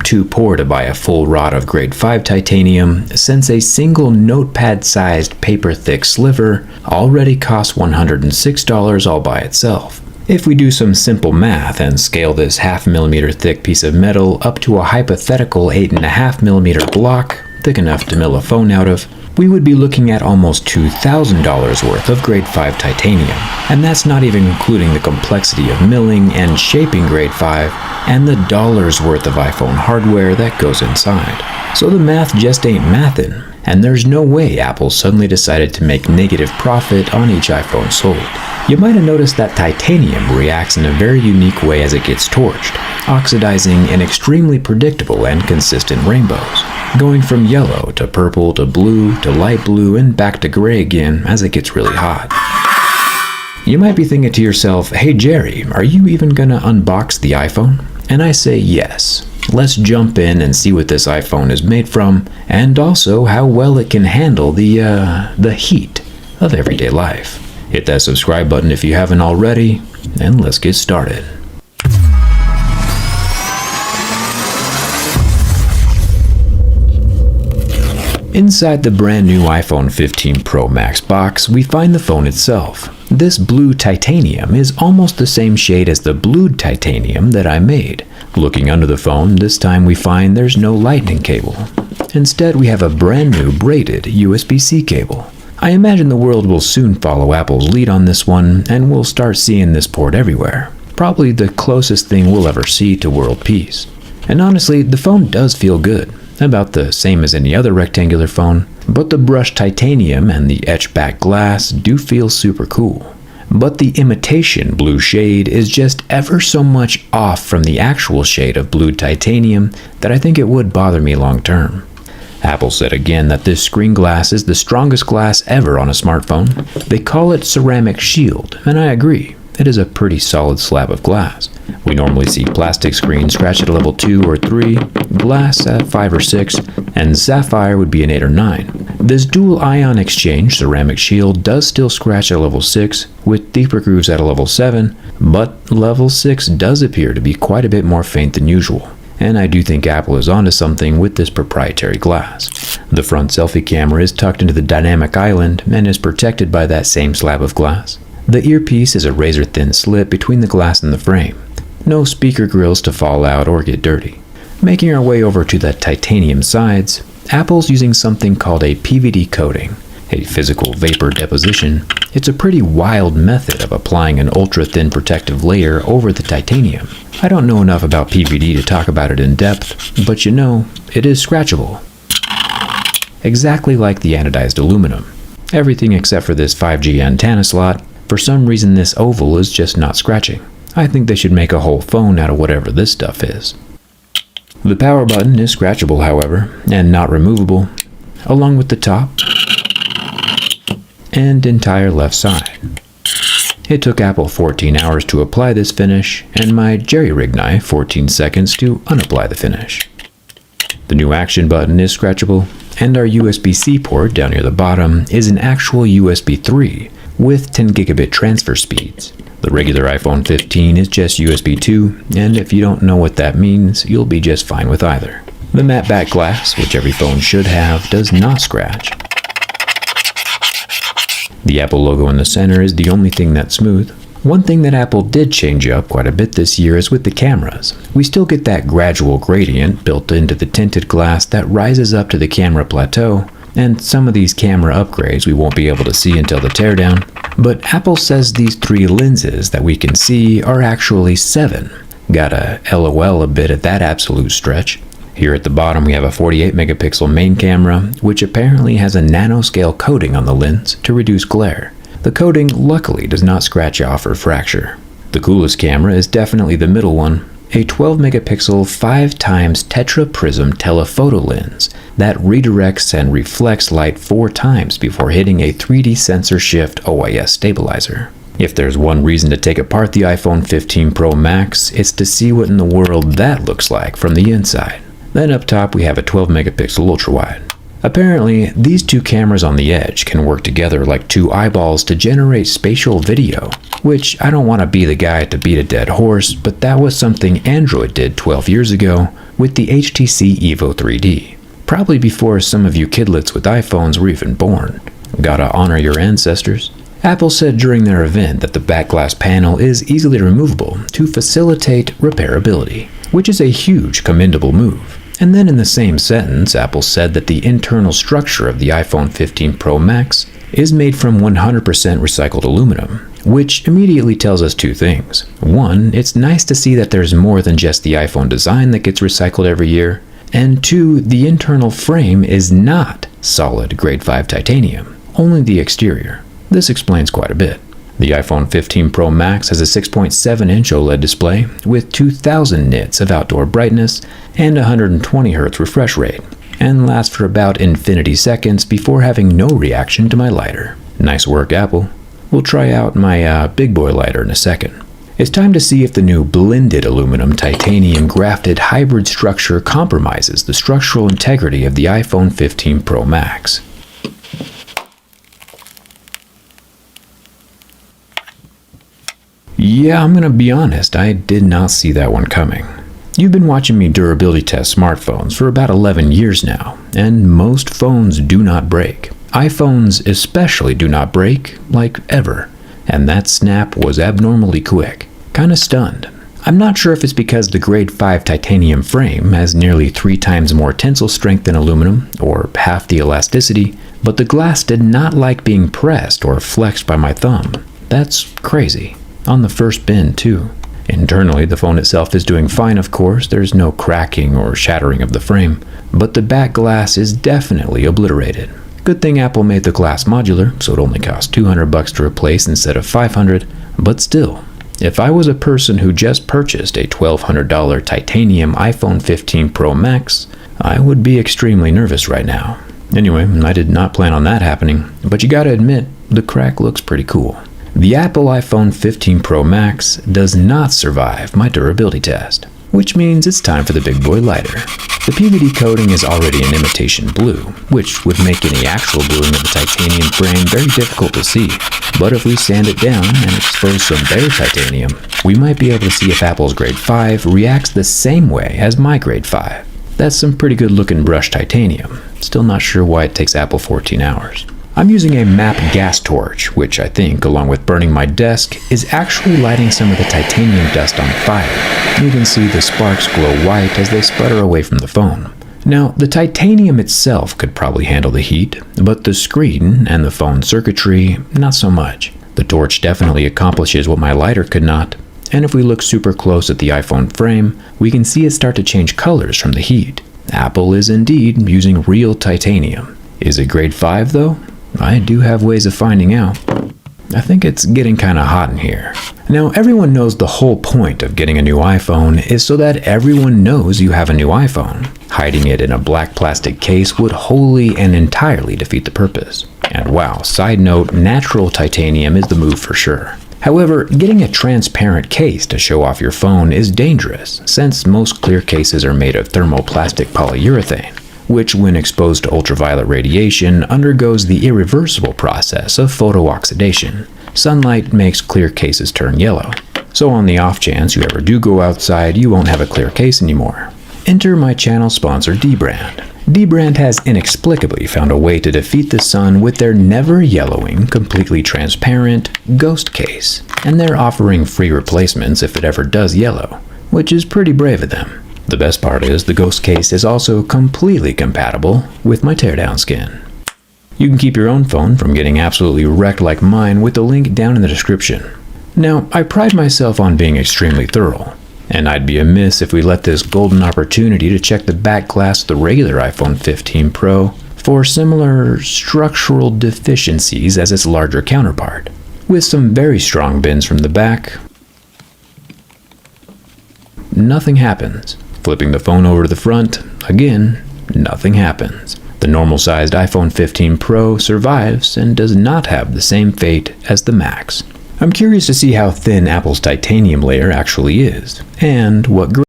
too poor to buy a full rod of grade 5 titanium, since a single notepad-sized paper-thick sliver already costs $106 all by itself. If we do some simple math and scale this 0.5 mm thick piece of metal up to a hypothetical 8.5 mm block, thick enough to mill a phone out of, we would be looking at almost $2,000 worth of grade 5 titanium. And that's not even including the complexity of milling and shaping grade 5 and the dollars worth of iPhone hardware that goes inside. So the math just ain't mathin', and there's no way Apple suddenly decided to make negative profit on each iPhone sold. You might have noticed that titanium reacts in a very unique way as it gets torched, oxidizing in extremely predictable and consistent rainbows, going from yellow to purple to blue to light blue and back to gray again as it gets really hot. You might be thinking to yourself, hey Jerry, are you even gonna unbox the iPhone? And I say yes. Let's jump in and see what this iPhone is made from, and also how well it can handle the heat of everyday life. Hit that subscribe button if you haven't already, and let's get started. Inside the brand new iPhone 15 Pro Max box, we find the phone itself. This blue titanium is almost the same shade as the blued titanium that I made. Looking under the phone, this time we find there's no lightning cable. Instead, we have a brand new braided USB-C cable. I imagine the world will soon follow Apple's lead on this one, and we'll start seeing this port everywhere. Probably the closest thing we'll ever see to world peace. And honestly, the phone does feel good. About the same as any other rectangular phone, but the brushed titanium and the etched back glass do feel super cool. But the imitation blue shade is just ever so much off from the actual shade of blued titanium that I think it would bother me long term. Apple said again that this screen glass is the strongest glass ever on a smartphone. They call it ceramic shield, and I agree. It is a pretty solid slab of glass. We normally see plastic screens scratch at a level 2 or 3, glass at 5 or 6, and sapphire would be an 8 or 9. This dual ion exchange ceramic shield does still scratch at level 6, with deeper grooves at a level 7, but level 6 does appear to be quite a bit more faint than usual. And I do think Apple is onto something with this proprietary glass. The front selfie camera is tucked into the dynamic island and is protected by that same slab of glass. The earpiece is a razor-thin slit between the glass and the frame. No speaker grills to fall out or get dirty. Making our way over to the titanium sides, Apple's using something called a PVD coating, a physical vapor deposition. It's a pretty wild method of applying an ultra-thin protective layer over the titanium. I don't know enough about PVD to talk about it in depth, but you know, it is scratchable. Exactly like the anodized aluminum. Everything except for this 5G antenna slot. For some reason this oval is just not scratching. I think they should make a whole phone out of whatever this stuff is. The power button is scratchable, however, and not removable, along with the top and entire left side. It took Apple 14 hours to apply this finish, and my jerry-rig knife 14 seconds to unapply the finish. The new action button is scratchable, and our USB-C port down near the bottom is an actual USB 3 with 10 gigabit transfer speeds. The regular iPhone 15 is just USB 2, and if you don't know what that means, you'll be just fine with either. The matte back glass, which every phone should have, does not scratch. The Apple logo in the center is the only thing that's smooth. One thing that Apple did change up quite a bit this year is with the cameras. We still get that gradual gradient built into the tinted glass that rises up to the camera plateau, and some of these camera upgrades we won't be able to see until the teardown. But Apple says these 3 lenses that we can see are actually 7. Gotta LOL a bit at that absolute stretch. Here at the bottom we have a 48 megapixel main camera, which apparently has a nanoscale coating on the lens to reduce glare. The coating luckily does not scratch off or fracture. The coolest camera is definitely the middle one, a 12 megapixel 5x tetra prism telephoto lens that redirects and reflects light 4 times before hitting a 3D sensor shift OIS stabilizer. If there's one reason to take apart the iPhone 15 Pro Max, it's to see what in the world that looks like from the inside. Then up top we have a 12 megapixel ultrawide. Apparently, these 2 cameras on the edge can work together like 2 eyeballs to generate spatial video, which I don't want to be the guy to beat a dead horse, but that was something Android did 12 years ago, with the HTC Evo 3D, probably before some of you kidlets with iPhones were even born. Gotta honor your ancestors. Apple said during their event that the back glass panel is easily removable to facilitate repairability, which is a huge commendable move. And then in the same sentence, Apple said that the internal structure of the iPhone 15 Pro Max is made from 100% recycled aluminum, which immediately tells us two things. One, it's nice to see that there's more than just the iPhone design that gets recycled every year. And two, the internal frame is not solid grade 5 titanium, only the exterior. This explains quite a bit. The iPhone 15 Pro Max has a 6.7-inch OLED display with 2000 nits of outdoor brightness and 120 Hz refresh rate, and lasts for about infinity seconds before having no reaction to my lighter. Nice work, Apple. We'll try out my big boy lighter in a second. It's time to see if the new blended aluminum titanium grafted hybrid structure compromises the structural integrity of the iPhone 15 Pro Max. Yeah, I'm gonna be honest, I did not see that one coming. You've been watching me durability test smartphones for about 11 years now, and most phones do not break. iPhones especially do not break, like ever, and that snap was abnormally quick. Kinda stunned. I'm not sure if it's because the grade 5 titanium frame has nearly 3 times more tensile strength than aluminum, or half the elasticity, but the glass did not like being pressed or flexed by my thumb. That's crazy. On the first bend, too. Internally, the phone itself is doing fine, of course. There's no cracking or shattering of the frame, but the back glass is definitely obliterated. Good thing Apple made the glass modular, so it only cost $200 to replace instead of $500, but still, if I was a person who just purchased a $1,200 titanium iPhone 15 Pro Max, I would be extremely nervous right now. Anyway, I did not plan on that happening, but you gotta admit, the crack looks pretty cool. The Apple iPhone 15 Pro Max does not survive my durability test, which means it's time for the big boy lighter. The PVD coating is already an imitation blue, which would make any actual bluing of the titanium frame very difficult to see. But if we sand it down and expose some bare titanium, we might be able to see if Apple's grade 5 reacts the same way as my grade 5. That's some pretty good looking brushed titanium. Still not sure why it takes Apple 14 hours. I'm using a MAP gas torch, which I think, along with burning my desk, is actually lighting some of the titanium dust on fire. You can see the sparks glow white as they sputter away from the phone. Now, the titanium itself could probably handle the heat, but the screen and the phone circuitry, not so much. The torch definitely accomplishes what my lighter could not, and if we look super close at the iPhone frame, we can see it start to change colors from the heat. Apple is indeed using real titanium. Is it grade 5 though? I do have ways of finding out. I think it's getting kinda hot in here. Now, everyone knows the whole point of getting a new iPhone is so that everyone knows you have a new iPhone. Hiding it in a black plastic case would wholly and entirely defeat the purpose. And wow, side note, natural titanium is the move for sure. However, getting a transparent case to show off your phone is dangerous, since most clear cases are made of thermoplastic polyurethane, which when exposed to ultraviolet radiation undergoes the irreversible process of photooxidation. Sunlight makes clear cases turn yellow. So on the off chance you ever do go outside, you won't have a clear case anymore. Enter my channel sponsor dbrand. dbrand has inexplicably found a way to defeat the sun with their never yellowing, completely transparent ghost case, and they're offering free replacements if it ever does yellow, which is pretty brave of them. The best part is the ghost case is also completely compatible with my teardown skin. You can keep your own phone from getting absolutely wrecked like mine with the link down in the description. Now, I pride myself on being extremely thorough, and I'd be amiss if we let this golden opportunity to check the back glass of the regular iPhone 15 Pro for similar structural deficiencies as its larger counterpart. With some very strong bends from the back, nothing happens. Flipping the phone over to the front, again, nothing happens. The normal-sized iPhone 15 Pro survives and does not have the same fate as the Max. I'm curious to see how thin Apple's titanium layer actually is, and what